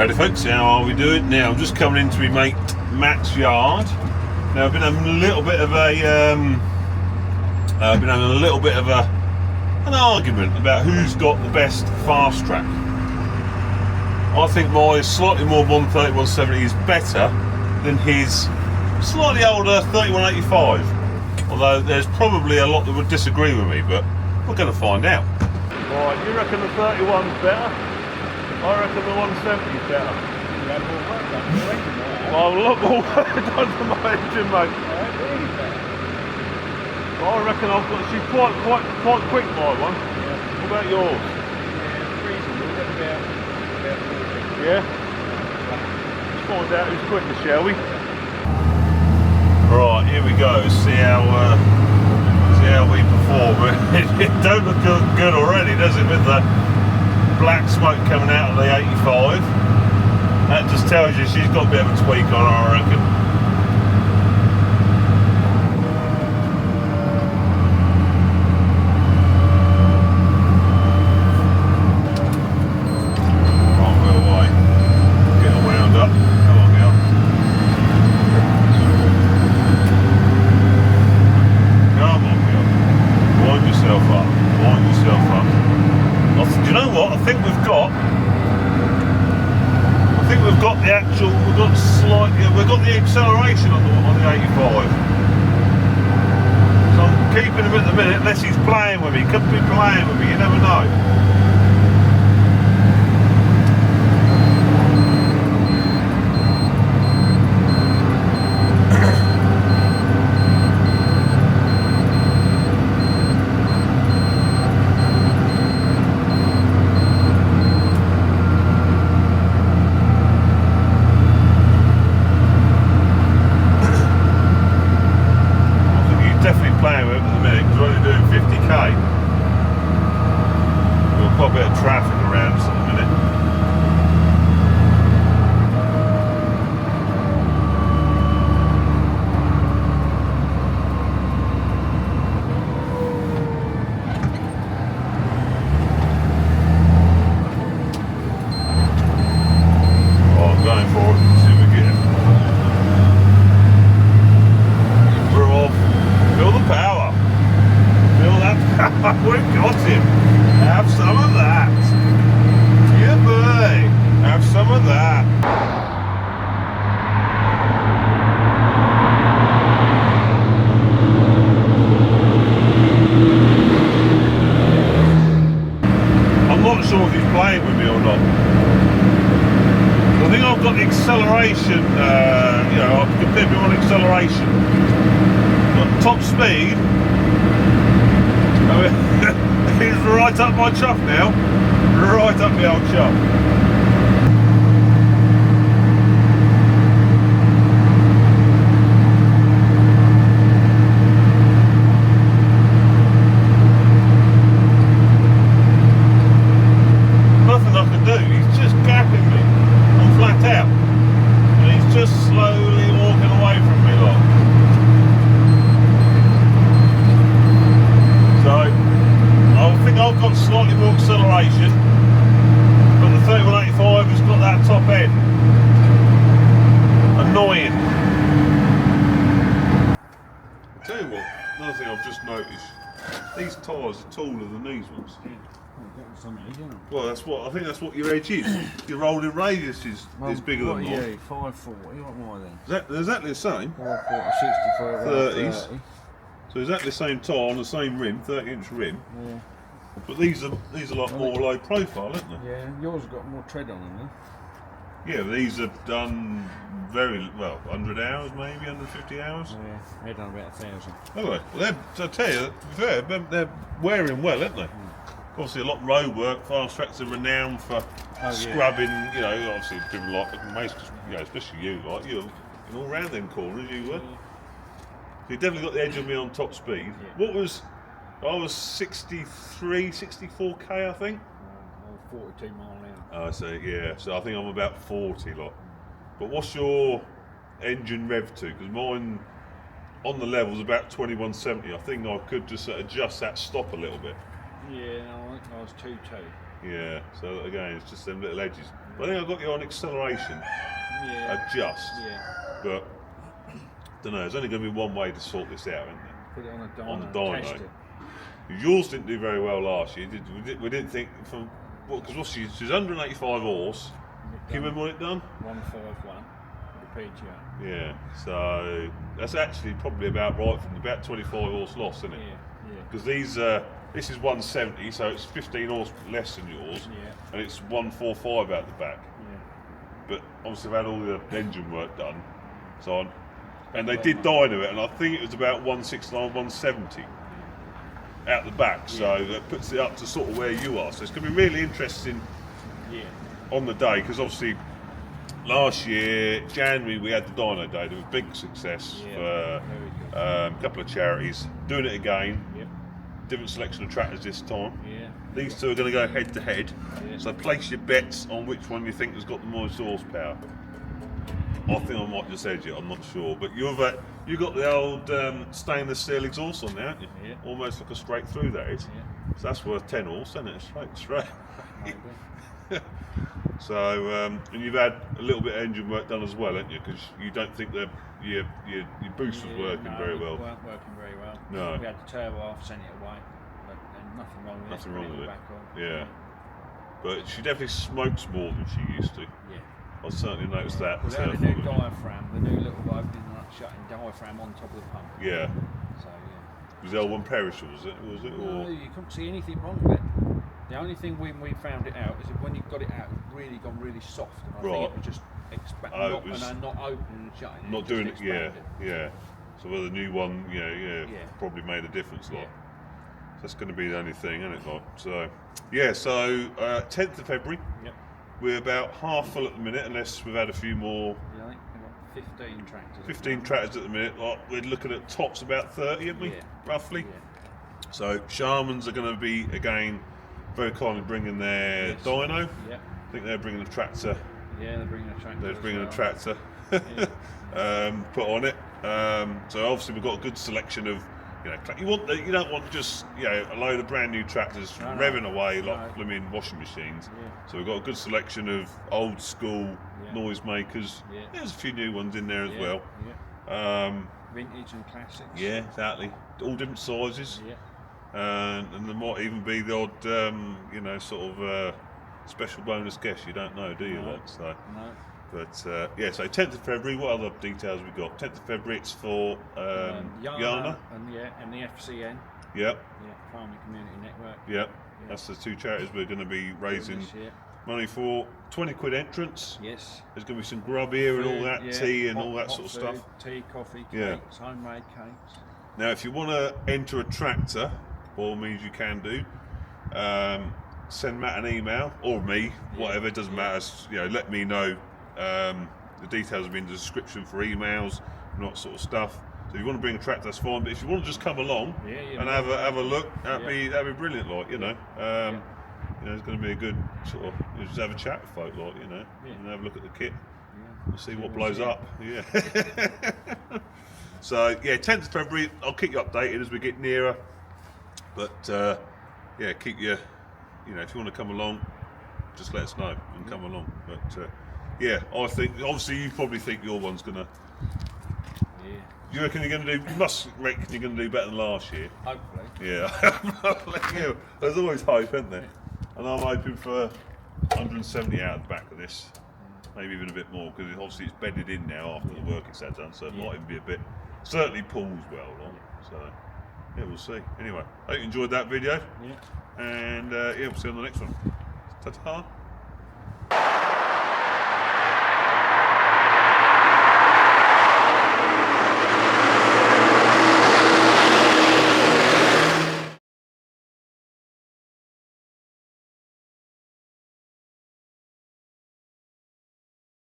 Howdy folks, how are we doing? Now I'm just coming into my mate Matt's yard. Now I've been having a little bit of an argument about who's got the best FASTRAC. I think my slightly more 130 170 is better than his slightly older 3185. Although there's probably a lot that would disagree with me, but we're going to find out. Right, you reckon the 31's better? I reckon the 170's better. Well, look more work done to my engine, mate. I reckon I've got. She's quite quick, my one. Yeah. What about yours? Yeah, reasonable. About 40. Yeah. Let's find out who's quicker, shall we? Right, here we go. See how we perform. It don't look good already, does it? With the black smoke coming out of the 85. That just tells you she's got a bit of a tweak on her, I reckon. Right wheel away. Get her wound up. Come on, girl. Come on, girl. Wind yourself up. Wind yourself up. Do you know what? I think we've got the actual, we've got the acceleration on the 85. So I'm keeping him at the minute, unless he's playing with me. Could be playing with me, you never know. Playing with it at the minute because we're only doing 50k. We've got quite a bit of traffic around us at the minute. Oh, I'm going for it. See if we get it. We're off. Feel the power. Feel that power. We've got him. Have some of that. Yeah, boy. Have some of that. I'm not sure if he's playing with me or not. I think I've got the acceleration. I can put him on acceleration. Top speed, he's right up my chuff now, right up the old chuff. Nothing I can do, he's just gapping me, I'm flat out, and he's just slowly walking away from me like. So, I think I've got slightly more acceleration, but the 3185 has got that top end. Annoying. I'll tell you what, another thing I've just noticed, these tyres are taller than these ones. Well, I think that's what your edge is. Your rolling radius is bigger than mine. Yeah, 540. What more then? They're exactly the same. 540, 30s. So exactly the same tyre on the same rim, 30-inch rim. Yeah. But these are a lot more low profile, aren't they? Yeah, yours have got more tread on them, Yeah, these are done very well, 100 hours maybe, 150 hours. Yeah, they're done about 1,000. Anyway, I tell you, to be fair, they're wearing well, aren't they? Obviously a lot of road work. FASTRACs are renowned for scrubbing, obviously people like, especially you, like you're all round them corners, you were. So you definitely got the edge on me on top speed. Yeah. I was 63, 64k I think. 42 mile an hour. Oh, so yeah, so I think I'm about 40 lot. But what's your engine rev to? Because mine on the level's about 2170. I think I could just adjust that stop a little bit. Yeah, no, I think I was 2-2. Yeah, so again, it's just them little edges. But I think I've got you on acceleration, Yeah. adjust, Yeah. but don't know. There's only going to be one way to sort this out, isn't there? Put it on a dyno. On the dyno. Test it. Yours didn't do very well last year. We didn't think from because she's 185 horse. Can you remember what it done? 151 with a PGR. Yeah, so that's actually probably about right from about 25 horse loss, isn't it? Yeah. Because this is 170, so it's 15 horse less than yours, Yeah. and it's 145 out the back. Yeah. But obviously I've had all the engine work done, so and they did dyno it, and I think it was about 169, 170 out the back. So that puts it up to sort of where you are. So it's going to be really interesting on the day, because obviously last year January we had the dyno day. There was big success for a couple of charities. Doing it again. Yep. Different selection of tractors this time. Yeah. These two are going to go head to head. So place your bets on which one you think has got the most horsepower. I think I might just edge it, I'm not sure. But you've got the old stainless steel exhaust on there, haven't you? Yeah. Almost like a straight through that is. Yeah. So that's worth 10 horse, isn't it? Straight. So, and you've had a little bit of engine work done as well, haven't you? Because you don't think that your boost was working very well. It weren't working very well. No. We had the turbo off, sent it away. But nothing wrong with it. Nothing wrong Put with it. back on. Yeah. But she definitely smokes more than she used to. Yeah. I've certainly noticed that. Well, they had a new diaphragm, the new little opening and shutting diaphragm on top of the pump. Yeah. So yeah. Was the old one perishable, was it? No, Or? you couldn't see anything wrong with it. The only thing when we found it out is that when you got it out, it really gone really soft, and I think it was just expanding, not opening and shutting. Not doing it, yeah. So whether the new one, Yeah. probably made a difference, like. Yeah. So that's going to be the only thing, isn't it, like? So, yeah. So 10th of February. Yep. We're about half full at the minute, unless we've had a few more. Yeah, I think we've got 15 tractors. 15 tractors at the minute. Like, we're looking at tops about 30, aren't we? Yeah. Roughly. Yeah. So Sharmans are going to be again very kindly bringing their dyno. Yep. I think they're bringing a tractor. Yeah, they're bringing a tractor. They're bringing as a well. tractor. Yeah. Put on it. So obviously we've got a good selection of, you don't want just a load of brand new tractors revving away like blooming washing machines. Yeah. So we've got a good selection of old school noisemakers. Yeah. There's a few new ones in there as well. Yeah. Vintage and classics. Yeah, exactly. All different sizes. Yeah. And there might even be the odd, sort of special bonus guest. You don't know, do you? No. So. No. But so 10th of February, what other details have we got? 10th of February, it's for Yana. And the FCN. Yep. Yeah, Farming Community Network. Yep. That's the two charities we're going to be raising This year. money for. 20 quid entrance. Yes. There's going to be some grub here and all that, tea and all that hot sort of food, stuff. Tea, coffee, Yeah. cakes, homemade cakes. Now, if you want to enter a tractor, by all means you can do. Send Matt an email, or me, whatever, it doesn't matter. Let me know. The details will be in the description for emails and that sort of stuff. So if you want to bring a tractor, that's fine. But if you want to just come along and have a look, that'd be brilliant. Like it's going to be a good sort of just have a chat with folk, like and have a look at the kit and see what blows up. Yeah. So 10th of February. I'll keep you updated as we get nearer. But keep you. If you want to come along, just let us know and come along. But I think obviously you probably think your one's gonna. Yeah. You reckon you're gonna do? You must reckon you're gonna do better than last year. Hopefully. Yeah. There's always hope, isn't there? And I'm hoping for 170 out the back of this, maybe even a bit more, because obviously it's bedded in now after the work it's had done, so it might even be a bit. Certainly pulls well, like, so we'll see. Anyway, I hope you enjoyed that video. Yeah. And we'll see you on the next one. Ta-ta.